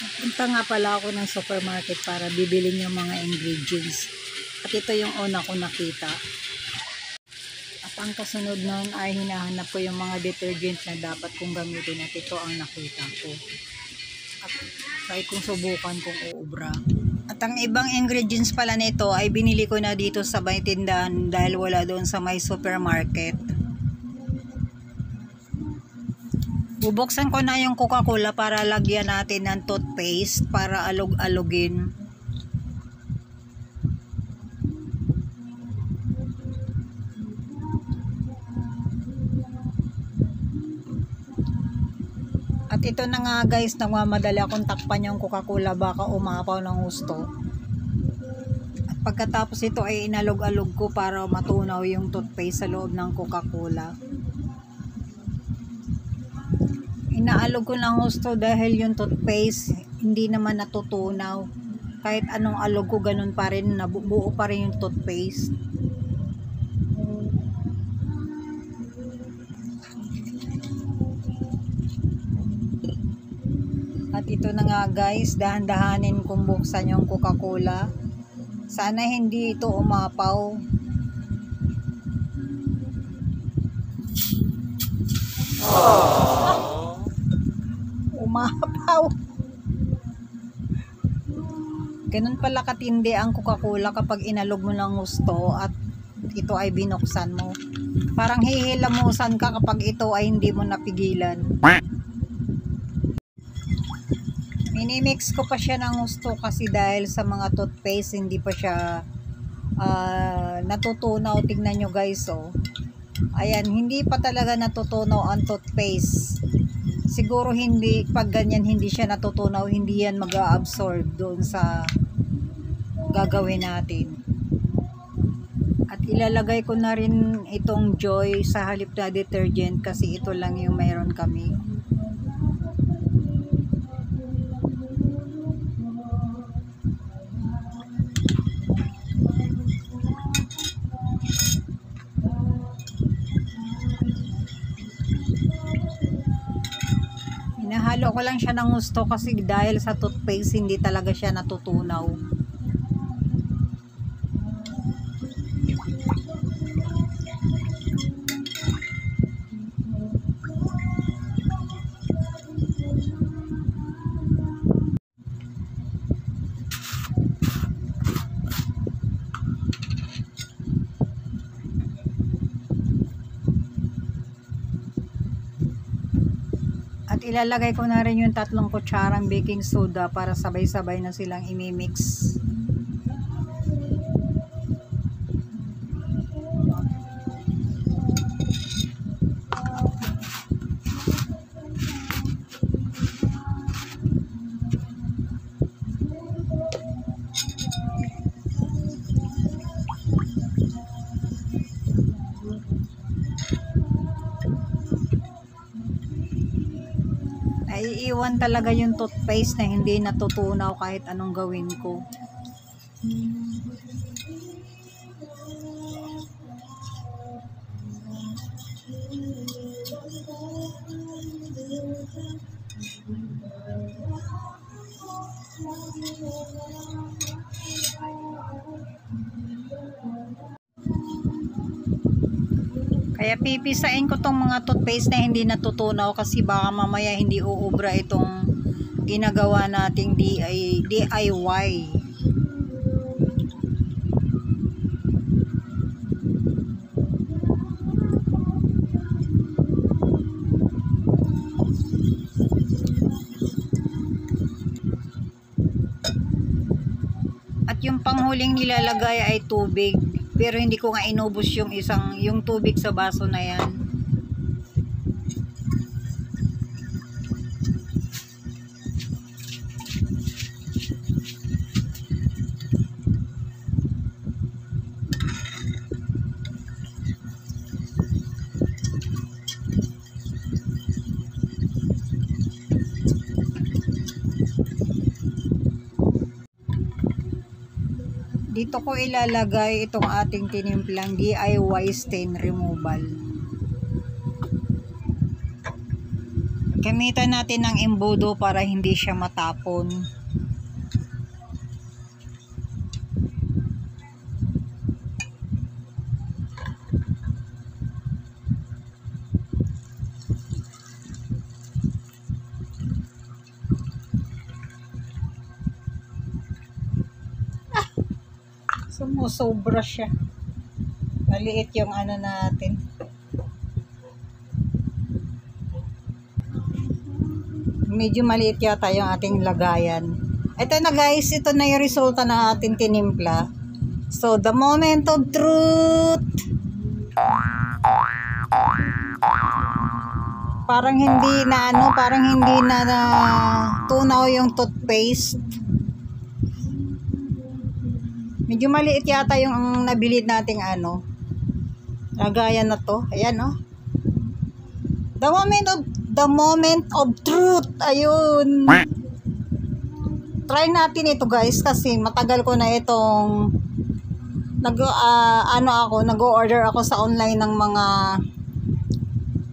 Punta nga pala ako ng supermarket para bibilin yung mga ingredients. At ito yung una ko nakita. At ang kasunod nun ay hinahanap ko yung mga detergent na dapat kong gamitin at ito ang nakita ko. At try kong subukan kung uubra. At ang ibang ingredients pala nito ay binili ko na dito sa may tindahan dahil wala doon sa may supermarket. Bubuksan ko na yung Coca-Cola para lagyan natin ng toothpaste para alog-alogin. At ito na nga guys, nagmamadali akong takpan yung Coca-Cola baka umapaw ng gusto. At pagkatapos ito ay inalog-alog ko para matunaw yung toothpaste sa loob ng Coca-Cola. Inaalog ko ng gusto dahil yung toothpaste hindi naman natutunaw. Kahit anong alog ko ganun pa rin, nabubuo pa rin yung toothpaste. At ito na nga guys, dahan-dahanin kong buksan yung Coca-Cola. Sana hindi ito umapaw. Umapaw. Ganun pala katindi ang Coca-Cola kapag inalog mo ng gusto at ito ay binuksan mo. Parang hihilamusan ka kapag ito ay hindi mo napigilan. Minimix ko pa siya ng gusto kasi dahil sa mga toothpaste hindi pa siya natutunaw. Tignan nyo guys, oh. Ayan, hindi pa talaga natutunaw ang toothpaste. Siguro hindi, pag ganyan hindi siya natutunaw, hindi yan mag-absorb doon sa gagawin natin. At ilalagay ko na rin itong Joy sa halip na detergent kasi ito lang yung mayroon kami. Hinahalo ko lang siya ng gusto kasi dahil sa toothpaste hindi talaga siya natutunaw. At ilalagay ko na rin yung 3 kutsarang baking soda para sabay-sabay na silang imimix. Naiiwan talaga yung toothpaste na hindi natutunaw kahit anong gawin ko. Kaya pipisain ko tong mga toothpaste na hindi natutunaw kasi baka mamaya hindi uubra itong ginagawa nating DIY. At yung panghuling nilalagay ay tubig. Pero hindi ko nga inubos yung tubig sa baso na yan. Dito ko ilalagay itong ating tinimplang DIY stain removal. Gamitan natin ng embudo para hindi siya matapon. Sumusobra siya. Maliit yung ano natin. Medyo maliit yata yung ating lagayan. Ito na guys, ito na yung resulta ng ating tinimpla. So, the moment of truth. Parang hindi na tunaw yung toothpaste. Medyo maliit yata yung nabili nating lagayan na to. Ayan, oh. The moment of truth. Ayun. Try natin ito guys kasi matagal ko na itong nag-order ako sa online ng mga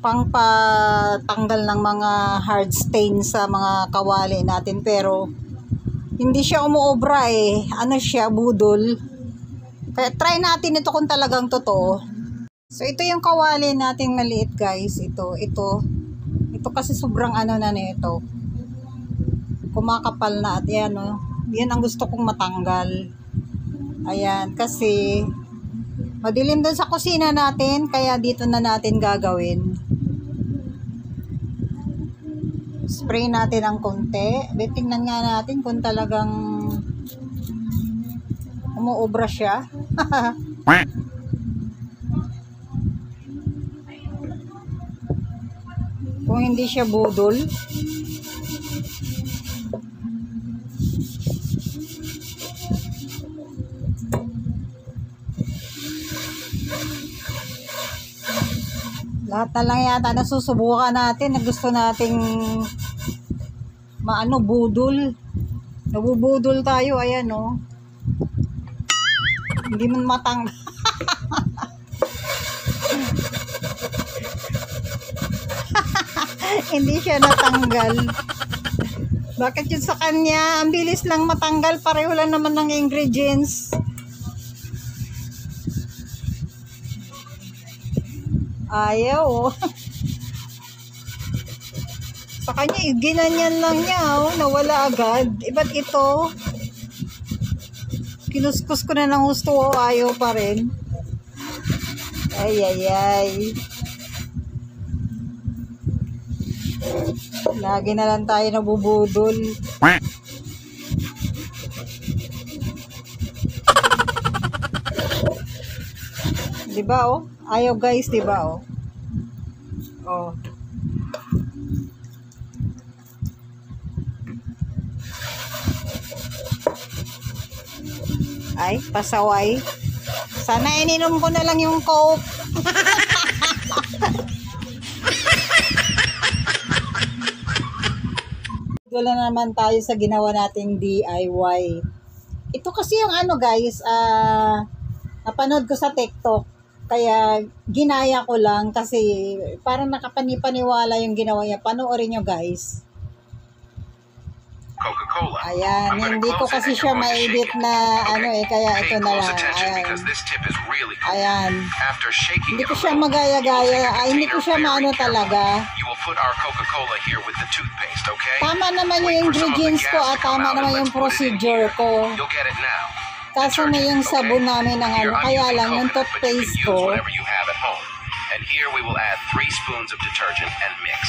pangpatanggal ng mga hard stain sa mga kawali natin, pero hindi siya umuobra ano siya, budol. Kaya try natin ito kung talagang totoo. So ito yung kawali nating maliit guys. Ito kasi sobrang na nito. Kumakapal na at yan, oh. Yan ang gusto kong matanggal. Ayan, kasi madilim doon sa kusina natin, kaya dito na natin gagawin. Spray natin ang konti. Tingnan nga natin kung talagang umuobra siya. Kung hindi siya budol. Lahat na lang yata nasusubukan natin na gusto nating budol. Nabubudol tayo, ayan, oh. Hindi man matanggal. Hindi siya natanggal. Bakit yun sa kanya? Ang bilis lang matanggal. Pareho lang naman ng ingredients. Ayaw, oh. Sa kanya, ginanyan lang niya, oh. Nawala agad. Ba't ito? Kinuskus ko na ng gusto, oh. Ayaw pa rin. Ay. Lagi na lang tayo nabubudol. Diba, oh? Ayaw guys, diba, oh? Oh. Ay, pasaway. Sana ininom ko na lang yung Coke. Wala naman tayo sa ginawa nating DIY. Ito kasi yung guys, napanood ko sa TikTok. Kaya ginaya ko lang kasi parang nakapaniwala yung ginawa niya. Panoorin nyo guys. Coca-Cola. Ayan, hindi ko kasi siya ma-edit na kaya ito na lang. Ayan. Hindi ko siya magaya-gaya. Hindi ko siya talaga. Put our Coca-Cola here with the toothpaste, okay? Tama naman yung ingredients ko at tama naman yung procedure ko. You'll get it now. Kaso na yung sabon namin ng kaya lang yung toothpaste ko. Whatever you have at home. And here we will add 3 spoons of detergent and mix.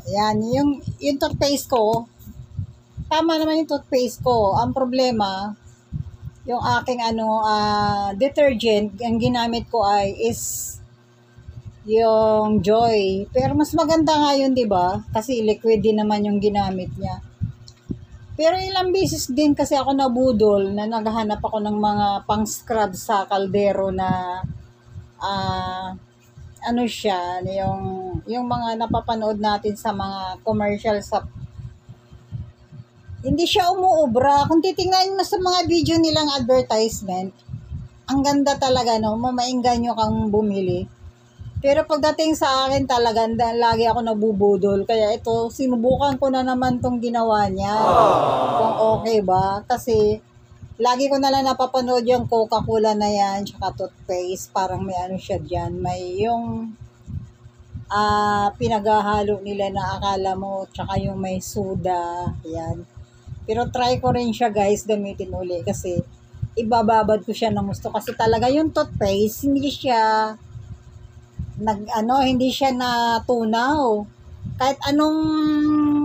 Ayan, yung toothpaste ko. Tama naman yung toothpaste ko. Ang problema, yung aking detergent, ang ginamit ko is yung Joy. Pero mas maganda nga yun, di ba? Kasi liquid din naman yung ginamit niya. Pero ilang beses din kasi ako nabudol na naghahanap ako ng mga pang-scrub sa kaldero na siya, yung mga napapanood natin sa mga commercial sa hindi siya umuubra. Kung titingnan mo sa mga video nilang advertisement, ang ganda talaga, no? Mamainggan nyo kang bumili. Pero pagdating sa akin talaga, lagi ako nabubudol. Kaya ito, sinubukan ko na naman tong ginawa niya. Kung okay ba. Kasi, lagi ko na lang napapanood yung Coca-Cola na yan, tsaka toothpaste. Parang may ano siya dyan. May yung pinaghahalo nila na akala mo, tsaka yung may soda. Yan. Pero try ko rin siya guys, gamitin uli. Kasi, ibababad ko siya ng gusto. Kasi talaga yung toothpaste, hindi siya natunaw. Kahit anong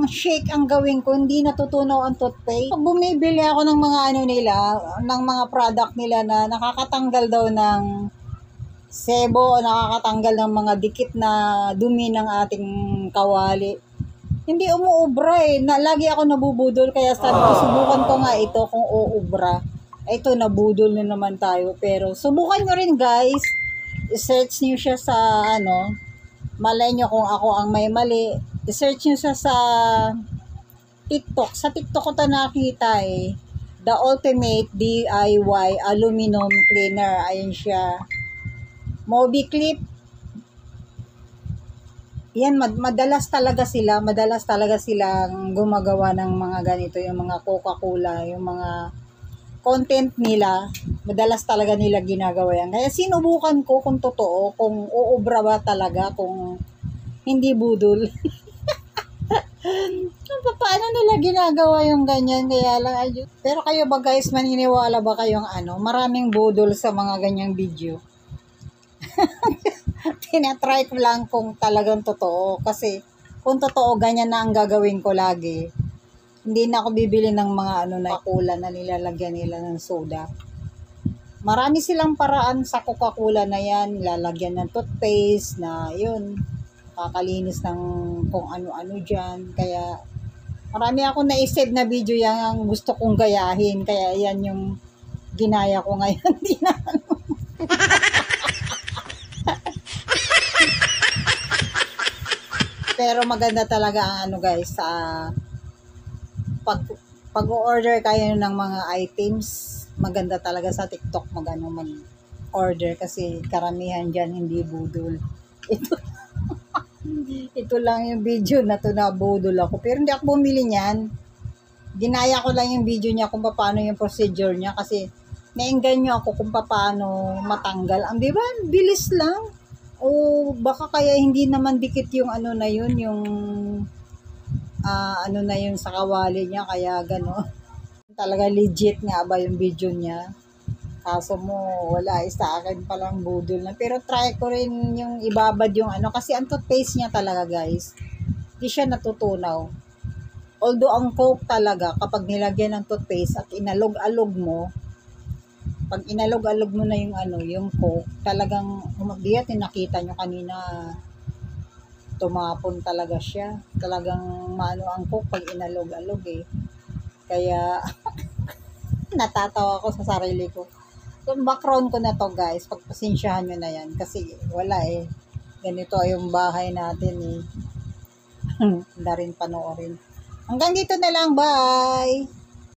shake ang gawin ko, hindi natutunaw ang toothpaste. Pag bumibili ako ng mga ng mga product nila na nakakatanggal daw ng sebo, nakakatanggal ng mga dikit na dumi ng ating kawali, hindi umuubra eh. Lagi ako nabubudol, kaya sabi ko, subukan ko nga ito kung uubra. Ito, nabudol na naman tayo. Pero subukan nyo rin guys. I-search nyo siya sa malay nyo kung ako ang may mali. I-search nyo siya sa TikTok. Sa TikTok ko ito nakita eh. The Ultimate DIY Aluminum Cleaner. Ayun siya. Mobi Clip. Yan, madalas talaga silang gumagawa ng mga ganito. Yung mga Coca-Cola, yung mga content nila, madalas talaga nila ginagawa yan. Kaya sinubukan ko kung totoo, kung uubra ba talaga, kung hindi budol. Paano nila ginagawa yung ganyan? Kaya lang, ayun. Pero kayo ba guys, maniniwala ba kayong maraming budol sa mga ganyang video? Tinatry ko lang kung talagang totoo. Kasi kung totoo, ganyan na ang gagawin ko lagi. Hindi na ako bibili ng mga Coca-Cola na nilalagyan nila ng soda. Marami silang paraan sa Coca-Cola na yan. Nilalagyan ng toothpaste na yun. Kakalinis ng kung ano-ano dyan. Kaya marami akong na-save na video yan ang gusto kong gayahin. Kaya yan yung ginaya ko ngayon. Di na Pero maganda talaga ang guys sa pag-order kayo ng mga items, maganda talaga sa TikTok mag-order kasi karamihan dyan hindi budol. Ito lang yung video na to na budol ako. Pero hindi ako bumili niyan. Ginaya ko lang yung video niya kung paano yung procedure niya kasi naengganyo ako kung paano matanggal. Ang diba, bilis lang. O baka kaya hindi naman dikit yung na yun, yung na yun sa kawali niya, kaya gano'n. Talaga legit nga ba yung video niya? Kaso mo, wala, sa akin palang budol na. Pero try ko rin yung ibabad yung kasi ang toothpaste niya talaga guys, di siya natutunaw. Although ang Coke talaga, kapag nilagyan ng toothpaste at inalog-alog mo, pag inalog-alog mo na yung Coke, talagang umagdiya, nakita nyo kanina, tumapon talaga siya. Talagang ang Coke pag inalog-alog eh. Kaya natatawa ko sa sarili ko. Yung background ko na to guys, pagpasensyahan nyo na yan. Kasi wala eh. Ganito yung bahay natin eh. Hindi rin panoorin. Hanggang dito na lang. Bye!